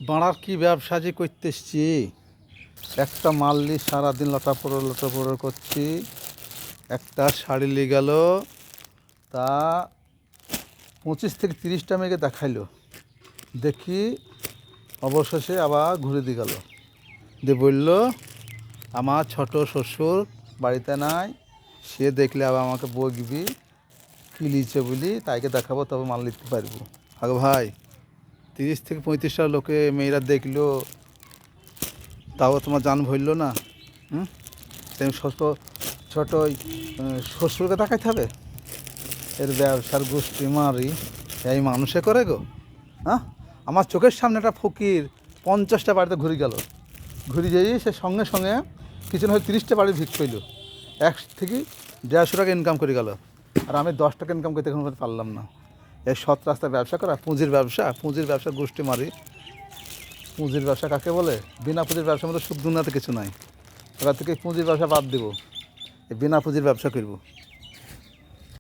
বাড়ার কি ব্যবসা যে করতেছি, একটা মাল নিয়ে সারাদিন লটাপড়ো করছি। একটা শাড়ি নিয়ে গেল, তা 25 থেকে 30টা মেয়েকে দেখাইলো। দেখি অবশেষে আবার ঘুরে দিয়ে গেল, দিয়ে বলল আমার ছোট শ্বশুর বাড়িতে নাই, সে দেখলে আবার আমাকে বকবি, কী লিচে বলি তাইকে দেখাবো, তবে মাল নিতে পারবো। আগে ভাই, 30 থেকে 35টা লোকে মেয়েরা দেখলো, তাও তোমার জান ভরল না? হুম, তুমি ছোটো ওই শ্বশুরকে দেখাইতে হবে? এর ব্যবসার গোষ্ঠী মারি এই মানুষে করে গো। হ্যাঁ, আমার চোখের সামনে একটা ফকির 50টা বাড়িতে ঘুরে গেল, ঘুরে যেয়ে সে সঙ্গে সঙ্গে কিছু না হয় 30টা বাড়ি ভিক পেল, 1 থেকে 150 টাকা ইনকাম করে গেল। আর আমি 10 টাকা ইনকাম করতে এখন পারলাম না। এই সৎ রাস্তায় ব্যবসা করা, পুঁজির ব্যবসা গোষ্ঠী মারি। পুঁজির ব্যবসা কাকে বলে? বিনা পুঁজির ব্যবসার মধ্যে সুদ দুনিয়াতে কিছু নাই। এবার থেকে পুঁজির ব্যবসা বাদ দেবো, এই বিনা পুঁজির ব্যবসা করব।